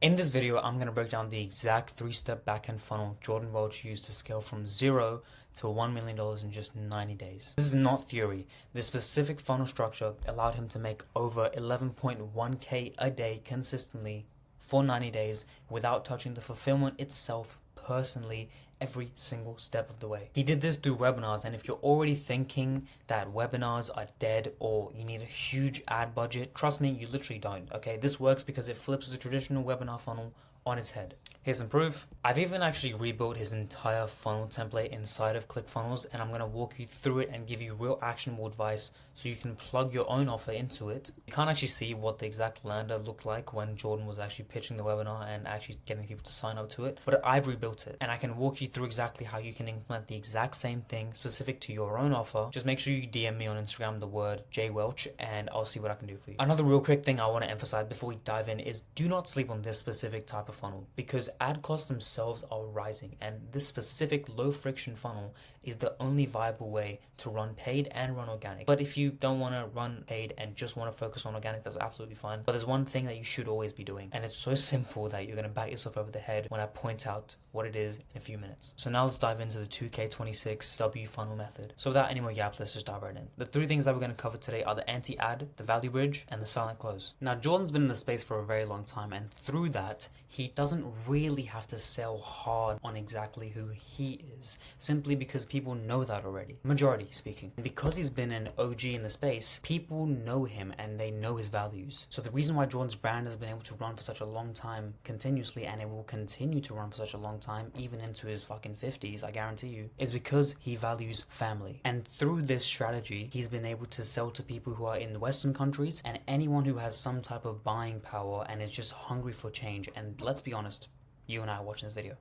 In this video, I'm going to break down the exact 3-step backend funnel Jordan Welch used to scale from $0 to $1 million in just 90 days. This is not theory. This specific funnel structure allowed him to make over 11.1K a day consistently for 90 days without touching the fulfillment itself personally every single step of the way. He did this through webinars, and if you're already thinking that webinars are dead or you need a huge ad budget, trust me, you literally don't, okay? This works because it flips the traditional webinar funnel on its head. Here's some proof. I've even actually rebuilt his entire funnel template inside of ClickFunnels, and I'm going to walk you through it and give you real actionable advice so you can plug your own offer into it. You can't actually see what the exact lander looked like when Jordan was actually pitching the webinar and actually getting people to sign up to it, but I've rebuilt it and I can walk you through exactly how you can implement the exact same thing specific to your own offer. Just make sure you DM me on Instagram the word JWelch and I'll see what I can do for you. Another real quick thing I want to emphasize before we dive in is do not sleep on this specific type of funnel, because ad costs themselves are rising, and this specific low friction funnel is the only viable way to run paid and run organic. But if you don't want to run paid and just want to focus on organic, that's absolutely fine. But there's one thing that you should always be doing, and it's so simple that you're going to bat yourself over the head when I point out what it is in a few minutes. So now let's dive into the 2K26W funnel method. So without any more yaps, let's just dive right in. The three things that we're going to cover today are the anti-ad, the value bridge, and the silent close. Now, Jordan's been in the space for a very long time, and through that, he doesn't really have to sell hard on exactly who he is, simply because people know that already, majority speaking. And because he's been an OG in the space, people know him and they know his values. So the reason why Jordan's brand has been able to run for such a long time continuously, and it will continue to run for such a long time, even into his fucking 50s, I guarantee you, is because he values family. And through this strategy, he's been able to sell to people who are in the Western countries and anyone who has some type of buying power and is just hungry for change. And let's be honest, you and I are watching this video.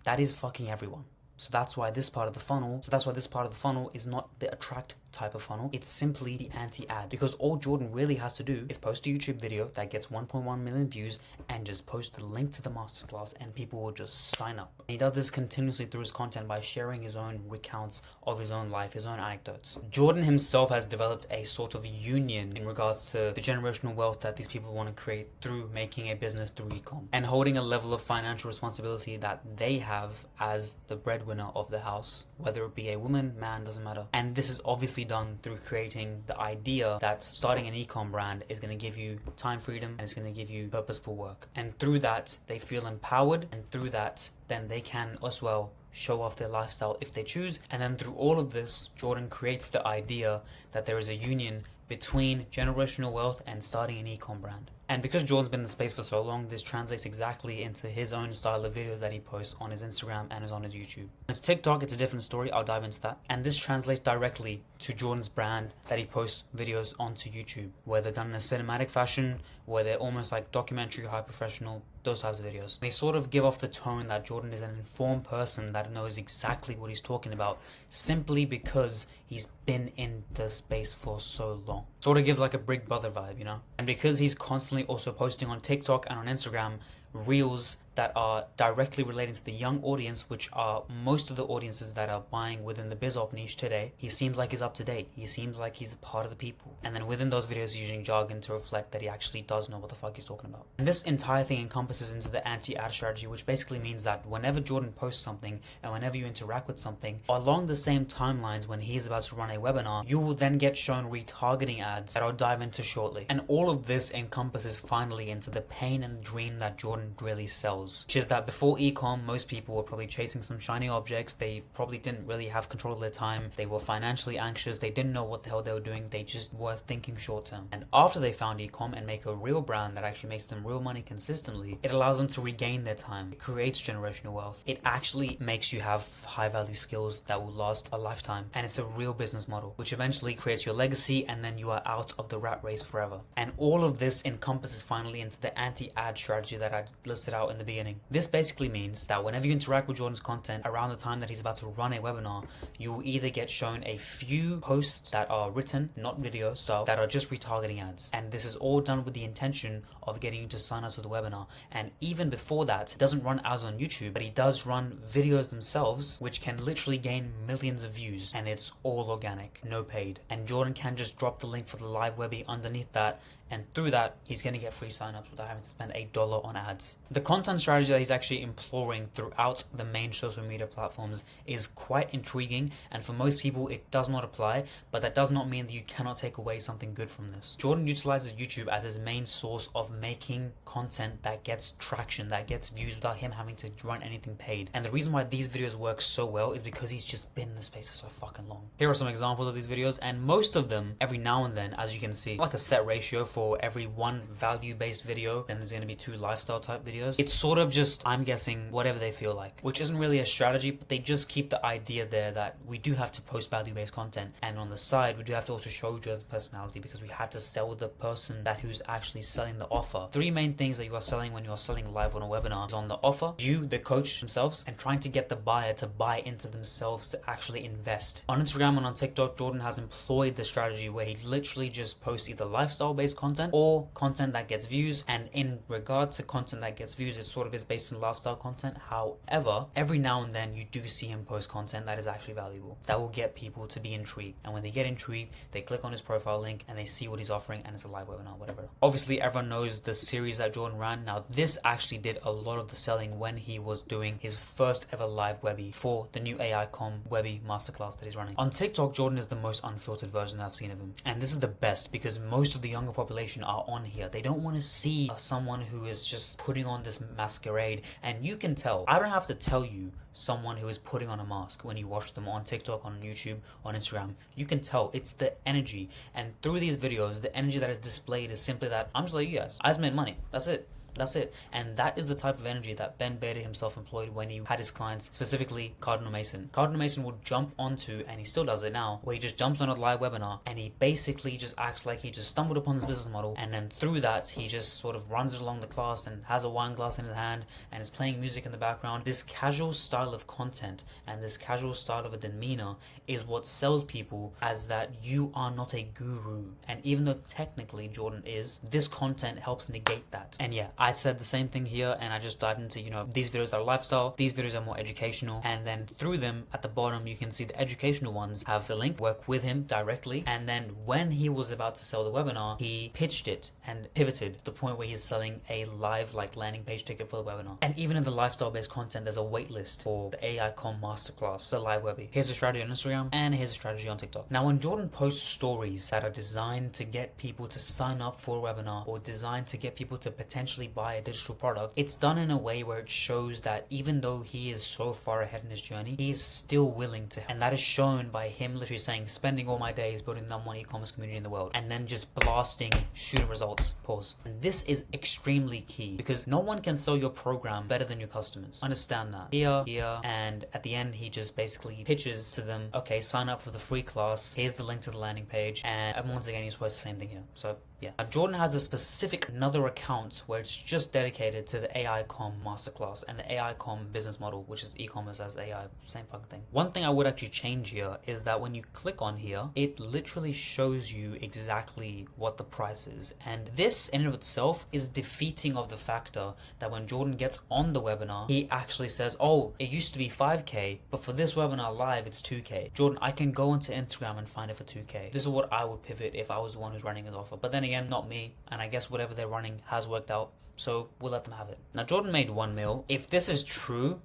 That is fucking everyone. So that's why this part of the funnel is not the attract type of funnel. It's simply the anti-ad, because all Jordan really has to do is post a YouTube video that gets 1.1 million views and just post a link to the masterclass and people will just sign up. And he does this continuously through his content by sharing his own recounts of his own life, his own anecdotes. Jordan himself has developed a sort of union in regards to the generational wealth that these people want to create through making a business through e-com and holding a level of financial responsibility that they have as the breadwinner of the house, whether it be a woman, man, doesn't matter. And this is obviously done through creating the idea that starting an e-com brand is going to give you time freedom and it's going to give you purposeful work. And through that, they feel empowered, and through that, then they can as well show off their lifestyle if they choose. And then through all of this, Jordan creates the idea that there is a union between generational wealth and starting an e-com brand. And because Jordan's been in the space for so long, this translates exactly into his own style of videos that he posts on his Instagram and is on his YouTube. As TikTok, it's a different story. I'll dive into that. And this translates directly to Jordan's brand that he posts videos onto YouTube, where they're done in a cinematic fashion, where they're almost like documentary, high professional, those types of videos. They sort of give off the tone that Jordan is an informed person that knows exactly what he's talking about, simply because he's been in the space for so long. Sort of gives like a Big Brother vibe, you know? And because he's constantly also posting on TikTok and on Instagram reels that are directly relating to the young audience, which are most of the audiences that are buying within the BizOp niche today, he seems like he's up to date. He seems like he's a part of the people. And then within those videos, he's using jargon to reflect that he actually does know what the fuck he's talking about. And this entire thing encompasses into the anti-ad strategy, which basically means that whenever Jordan posts something and whenever you interact with something, along the same timelines when he's about to run a webinar, you will then get shown retargeting ads that I'll dive into shortly. And all of this encompasses finally into the pain and dream that Jordan really sells, which is that before ecom, most people were probably chasing some shiny objects. They probably didn't really have control of their time. They were financially anxious. They didn't know what the hell they were doing. They just were thinking short term. And after they found ecom and make a real brand that actually makes them real money consistently, it allows them to regain their time. It creates generational wealth. It actually makes you have high value skills that will last a lifetime. And it's a real business model, which eventually creates your legacy, and then you are out of the rat race forever. And all of this encompasses finally into the anti-ad strategy that I listed out in the beginning. This basically means that whenever you interact with Jordan's content around the time that he's about to run a webinar, you will either get shown a few posts that are written, not video style, that are just retargeting ads. And this is all done with the intention of getting you to sign up to the webinar. And even before that, it doesn't run ads on YouTube, but he does run videos themselves, which can literally gain millions of views, and it's all organic, no paid. And Jordan can just drop the link for the live webby underneath that, and through that he's going to get free signups without having to spend $1 on ads. The content strategy that he's actually employing throughout the main social media platforms is quite intriguing, and for most people it does not apply, but that does not mean that you cannot take away something good from this. Jordan utilizes YouTube as his main source of making content that gets traction, that gets views without him having to run anything paid. And the reason why these videos work so well is because he's just been in the space for so fucking long. Here are some examples of these videos, and most of them, every now and then, as you can see, like a set ratio for every one value-based video, then there's going to be 2 lifestyle type videos. It's sort of just, I'm guessing, whatever they feel like, which isn't really a strategy, but they just keep the idea there that we do have to post value-based content, and on the side we do have to also show Joe's personality, because we have to sell the person that who's actually selling the offer. 3 main things that you are selling when you are selling live on a webinar is on the offer, you, the coach themselves, and trying to get the buyer to buy into themselves to actually invest. On Instagram and on TikTok, Jordan has employed the strategy where he literally just posts either lifestyle based content or content that gets views, and in regard to content that gets views, it sort of is based on lifestyle content. However, every now and then you do see him post content that is actually valuable, that will get people to be intrigued, and when they get intrigued they click on his profile link and they see what he's offering, and it's a live webinar, whatever. Obviously everyone knows the series that Jordan ran. Now this actually did a lot of the selling when he was doing his first ever live webby for the new AI.com webby masterclass that he's running. On TikTok, Jordan is the most unfiltered version I've seen of him, and this is the best because most of the younger population are on here. They don't want to see someone who is just putting on this masquerade, and you can tell. I don't have to tell you someone who is putting on a mask when you watch them on TikTok, on YouTube, on Instagram. You can tell it's the energy, and through these videos the energy that is displayed is simply that I'm just like you guys, I just made money, that's it. That's it. And that is the type of energy that Ben Beta himself employed when he had his clients, specifically Cardinal Mason. Cardinal Mason would jump onto, and he still does it now, where he just jumps on a live webinar and he basically just acts like he just stumbled upon this business model, and then through that he just sort of runs it along the class and has a wine glass in his hand and is playing music in the background. This casual style of content and this casual style of a demeanor is what sells people as that you are not a guru. And even though technically Jordan is, this content helps negate that. And yeah, I said the same thing here, and I just dived into, these videos are lifestyle, these videos are more educational, and then through them at the bottom you can see the educational ones have the link, work with him directly, and then when he was about to sell the webinar, he pitched it and pivoted to the point where he's selling a live landing page ticket for the webinar. And even in the lifestyle based content, there's a wait list for the AI.com masterclass, the live webby. Here's a strategy on Instagram, and here's a strategy on TikTok. Now when Jordan posts stories that are designed to get people to sign up for a webinar or designed to get people to potentially buy a digital product, it's done in a way where it shows that even though he is so far ahead in his journey, he's still willing to, and that is shown by him literally saying, spending all my days building the number 1 e-commerce community in the world, and then just blasting student results, pause. And this is extremely key, because no one can sell your program better than your customers. Understand that. Here, and at the end he just basically pitches to them, okay, sign up for the free class, here's the link to the landing page, and once again he's supposed the same thing here. So yeah. Now Jordan has a specific another account where it's just dedicated to the AI.com masterclass and the AI.com business model, which is e-commerce as AI, same fucking thing. One thing I would actually change here is that when you click on here, it literally shows you exactly what the price is. And this in and of itself is defeating of the factor that when Jordan gets on the webinar, he actually says, oh, it used to be 5K, but for this webinar live, it's 2K. Jordan, I can go into Instagram and find it for 2K. This is what I would pivot if I was the one who's running his offer. But then again, not me, and I guess whatever they're running has worked out, so we'll let them have it. Now Jordan made 1 mil. If this is true,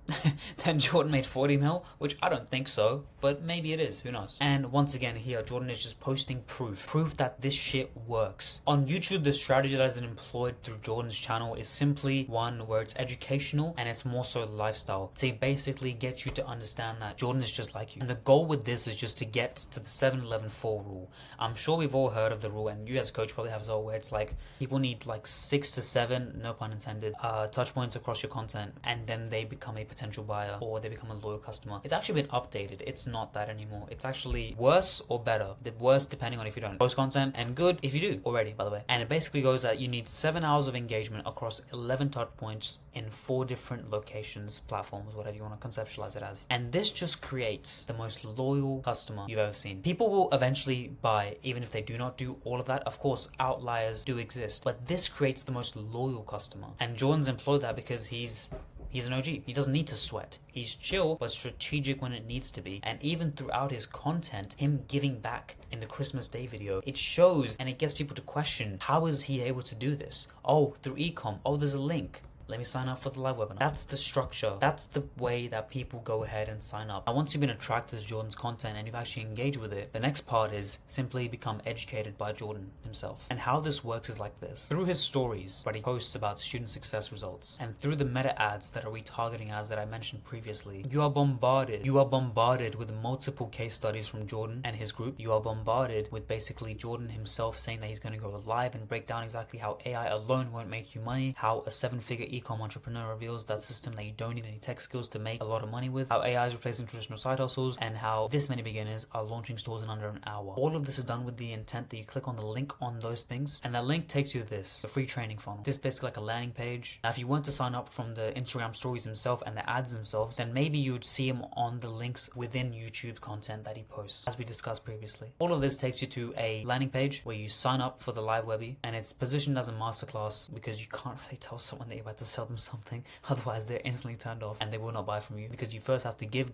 then Jordan made 40 mil, which I don't think so, but maybe it is, who knows. And once again here, Jordan is just posting proof that this shit works. On YouTube, the strategy that is employed through Jordan's channel is simply one where it's educational and it's more so lifestyle, to basically get you to understand that Jordan is just like you. And the goal with this is just to get to the 7-11-4 rule. I'm sure we've all heard of the rule, and you as a coach probably have as well, where it's like people need like 6 to 7, no pun intended, touch points across your content, and then they become a potential buyer or they become a loyal customer. It's actually been updated. It's not that anymore. It's actually worse or better. The worse depending on if you don't post content, and good if you do already, by the way. And it basically goes that you need 7 hours of engagement across 11 touch points in 4 different locations, platforms, whatever you want to conceptualize it as. And this just creates the most loyal customer you've ever seen. People will eventually buy even if they do not do all of that. Of course, outliers do exist, but this creates the most loyal customer. And Jordan's employed that because he's He's an OG. He doesn't need to sweat. He's chill but strategic when it needs to be. And even throughout his content, him giving back in the Christmas Day video, it shows and it gets people to question, how is he able to do this? Oh, through ecom. Oh, there's a link. Let me sign up for the live webinar. That's the structure. That's the way that people go ahead and sign up. And once you've been attracted to Jordan's content and you've actually engaged with it, the next part is simply become educated by Jordan himself. And how this works is like this. Through his stories, where he posts about student success results, and through the meta ads that are retargeting ads that I mentioned previously, you are bombarded with multiple case studies from Jordan and his group. You are bombarded with basically Jordan himself saying that he's going to go live and break down exactly how AI alone won't make you money, how a 7-figure e-com entrepreneur reveals that system that you don't need any tech skills to make a lot of money with, how AI is replacing traditional side hustles, and how this many beginners are launching stores in under an hour. All of this is done with the intent that you click on the link on those things, and that link takes you to this, the free training funnel. This is basically like a landing page. Now, if you want to sign up from the Instagram stories himself and the ads themselves, then maybe you would see him on the links within YouTube content that he posts, as we discussed previously. All of this takes you to a landing page where you sign up for the live webby, and it's positioned as a masterclass because you can't really tell someone that you're about to sell them something, otherwise they're instantly turned off and they will not buy from you, because you first have to give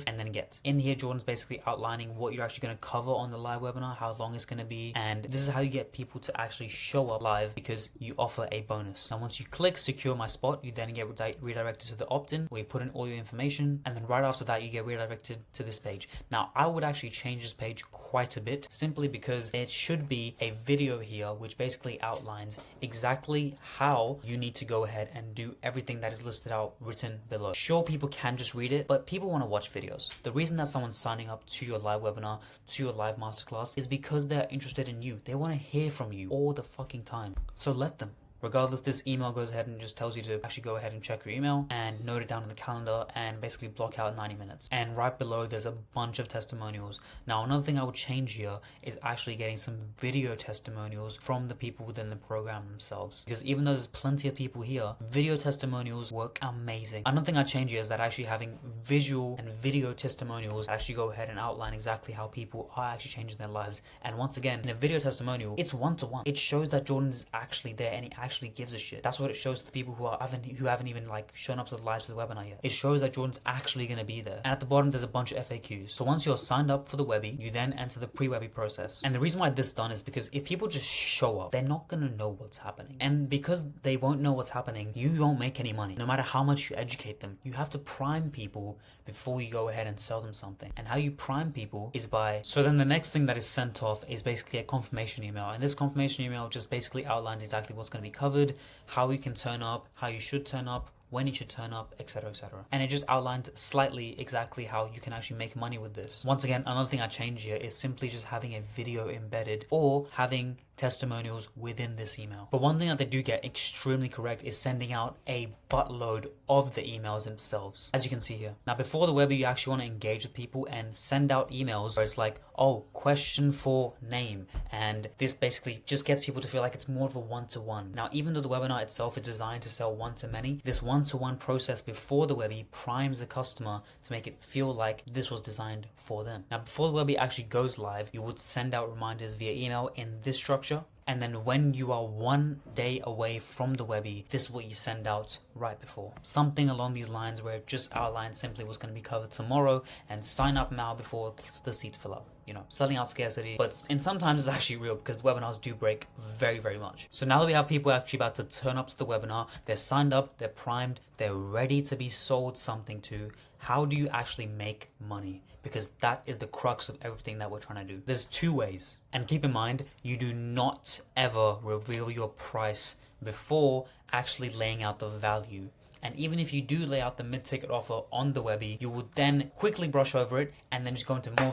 and then get. In here, Jordan's basically outlining what you're actually going to cover on the live webinar, how long it's going to be, and this is how you get people to actually show up live, because you offer a bonus. Now, once you click secure my spot, you then get redirected to the opt-in where you put in all your information, and then right after that you get redirected to this page. Now, I would actually change this page quite a bit, simply because it should be a video here which basically outlines exactly how you need to go ahead and do everything that is listed out written below. Sure, people can just read it, but people want to watch videos. The reason that someone's signing up to your live webinar, to your live masterclass, is because they're interested in you. They want to hear from you all the fucking time. So let them. Regardless, this email goes ahead and just tells you to actually go ahead and check your email and note it down in the calendar and basically block out 90 minutes. And right below, there's a bunch of testimonials. Now, another thing I would change here is actually getting some video testimonials from the people within the program themselves. Because even though there's plenty of people here, video testimonials work amazing. Another thing I change here is that actually having visual and video testimonials actually go ahead and outline exactly how people are actually changing their lives. And once again, in a video testimonial, it's one-to-one. It shows that Jordan is actually there and he actually gives a shit. That's what it shows to the people who haven't even like shown up to the live to the webinar yet. It shows that Jordan's actually going to be there. And at the bottom, there's a bunch of FAQs. So once you're signed up for the webby, you then enter the pre-webby process. And the reason why this is done is because if people just show up, they're not going to know what's happening. And because they won't know what's happening, you won't make any money. No matter how much you educate them, you have to prime people before you go ahead and sell them something. And how you prime people is by... So then the next thing that is sent off is basically a confirmation email. And this confirmation email just basically outlines exactly what's going to be covered, how you can turn up, how you should turn up, when you should turn up, etc, etc. And it just outlines slightly exactly how you can actually make money with this. Once again, another thing I changed here is simply just having a video embedded or having testimonials within this email. But one thing that they do get extremely correct is sending out a buttload of the emails themselves, as you can see here. Now, before the webby, you actually want to engage with people and send out emails where it's like, oh, question for name, and this basically just gets people to feel like it's more of a one-to-one. Now, even though the webinar itself is designed to sell one-to-many, this one-to-one process before the webby primes the customer to make it feel like this was designed for them. Now, before the webby actually goes live, you would send out reminders via email in this structure. And then when you are 1 day away from the webby, this is what you send out right before. Something along these lines where it just outlines simply what's going to be covered tomorrow and sign up now before the seats fill up. You know, selling out scarcity, but in sometimes it's actually real because the webinars do break very, very much. So now that we have people actually about to turn up to the webinar, they're signed up, they're primed, they're ready to be sold something to, how do you actually make money? Because that is the crux of everything that we're trying to do. There's two ways. And keep in mind, you do not ever reveal your price before actually laying out the value. And even if you do lay out the mid-ticket offer on the webby, you will then quickly brush over it and then just go into more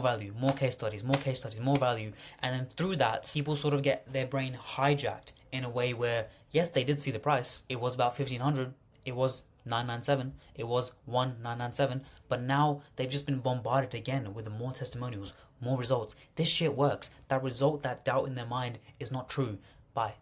value, more case studies, more value. And then through that, people sort of get their brain hijacked in a way where, yes, they did see the price. It was about $1,500. It was $997. It was $1,997. But now they've just been bombarded again with more testimonials, more results. This shit works. That result, that doubt in their mind is not true. Bye.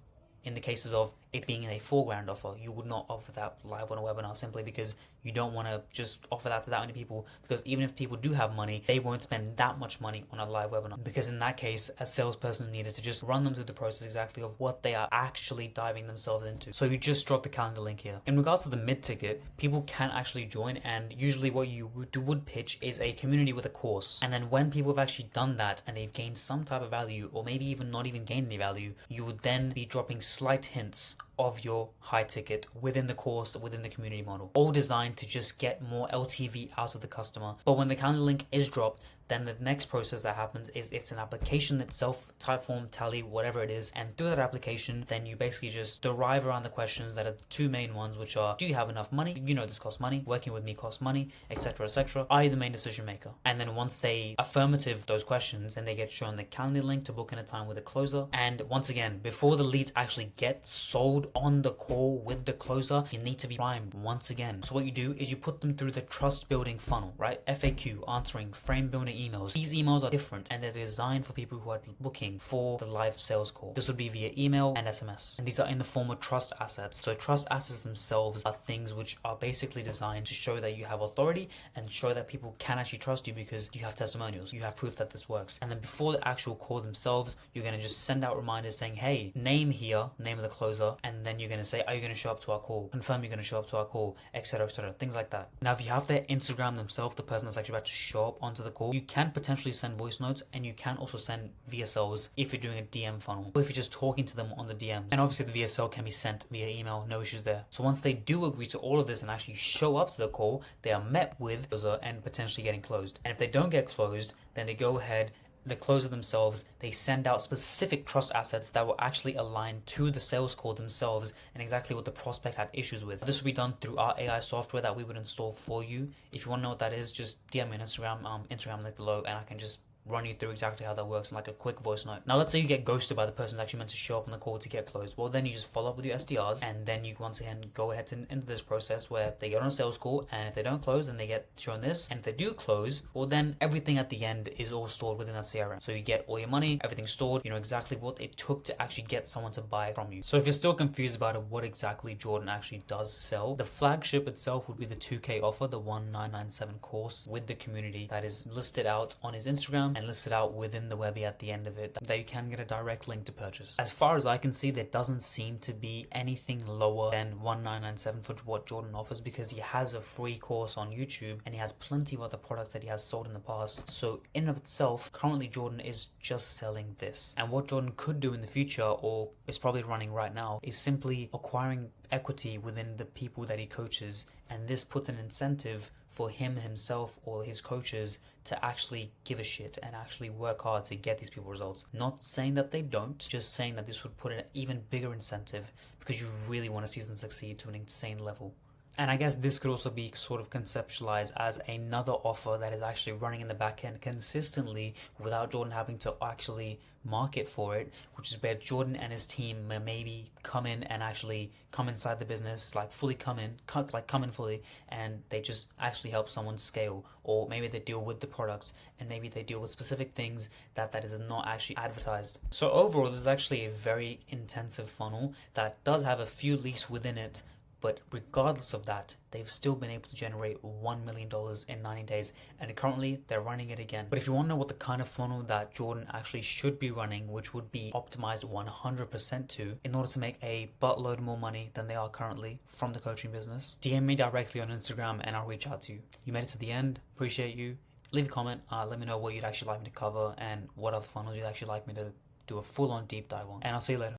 In the cases of it being a $4,000 offer. You would not offer that live on a webinar simply because you don't want to just offer that to that many people, because even if people do have money, they won't spend that much money on a live webinar, because in that case a salesperson needed to just run them through the process exactly of what they are actually diving themselves into. So you just drop the calendar link here. In regards to the mid-ticket, people can actually join, and usually what you would pitch is a community with a course, and then when people have actually done that and they've gained some type of value, or maybe even not even gained any value, you would then be dropping slight hints of your high ticket within the course, within the community model, all designed to just get more LTV out of the customer. But when the calendar link is dropped, then the next process that happens is it's an application itself, Typeform, Tally, whatever it is, and through that application, then you basically just derive around the questions that are the two main ones, which are, do you have enough money? You know this costs money, working with me costs money, etc, etc. Are you the main decision maker? And then once they affirmative those questions, then they get shown the calendar link to book in a time with a closer. And once again, before the leads actually get sold on the call with the closer, you need to be primed once again. So what you do is you put them through the trust building funnel, right? FAQ, answering, frame building emails. These emails are different and they're designed for people who are looking for the live sales call. This would be via email and SMS. And these are in the form of trust assets. So trust assets themselves are things which are basically designed to show that you have authority and show that people can actually trust you because you have testimonials. You have proof that this works. And then before the actual call themselves, you're going to just send out reminders saying, hey, name here, name of the closer. And then you're going to say, are you going to show up to our call? Confirm you're going to show up to our call, etc, etc, things like that. Now, if you have their Instagram themselves, the person that's actually about to show up onto the call, you can potentially send voice notes, and you can also send VSLs if you're doing a DM funnel, or if you're just talking to them on the DM. And obviously the VSL can be sent via email, no issues there. So once they do agree to all of this and actually show up to the call, they are met with and potentially getting closed. And if they don't get closed, then they go ahead, the closer themselves, they send out specific trust assets that will actually align to the sales call themselves and exactly what the prospect had issues with. This will be done through our AI software that we would install for you. If you want to know what that is, just DM me on Instagram link below, and I can just run you through exactly how that works in like a quick voice note. Now let's say you get ghosted by the person who's actually meant to show up on the call to get closed. Well, then you just follow up with your SDRs, and then you once again go ahead into this process where they get on a sales call, and if they don't close, then they get shown this, and if they do close, well then everything at the end is all stored within that CRM. So you get all your money, everything's stored, you know exactly what it took to actually get someone to buy from you. So if you're still confused about what exactly Jordan actually does sell, the flagship itself would be the 2K offer, the 1997 course with the community that is listed out on his Instagram and listed out within the Webby at the end of it, that you can get a direct link to purchase. As far as I can see, there doesn't seem to be anything lower than 1997 for what Jordan offers, because he has a free course on YouTube and he has plenty of other products that he has sold in the past. So in and of itself, currently Jordan is just selling this. And what Jordan could do in the future, or is probably running right now, is simply acquiring equity within the people that he coaches, and this puts an incentive for him himself or his coaches to actually give a shit and actually work hard to get these people results. Not saying that they don't, just saying that this would put an even bigger incentive because you really want to see them succeed to an insane level. And I guess this could also be sort of conceptualized as another offer that is actually running in the back end consistently without Jordan having to actually market for it, which is where Jordan and his team may maybe come in and actually come inside the business, like fully come in fully, and they just actually help someone scale, or maybe they deal with the products and maybe they deal with specific things that is not actually advertised. So overall, this is actually a very intensive funnel that does have a few leaks within it. But regardless of that, they've still been able to generate $1 million in 90 days, and currently they're running it again. But if you want to know what the kind of funnel that Jordan actually should be running, which would be optimized 100% to, in order to make a buttload more money than they are currently from the coaching business, DM me directly on Instagram and I'll reach out to you. You made it to the end, appreciate you. Leave a comment, let me know what you'd actually like me to cover and what other funnels you'd actually like me to do a full-on deep dive on, and I'll see you later.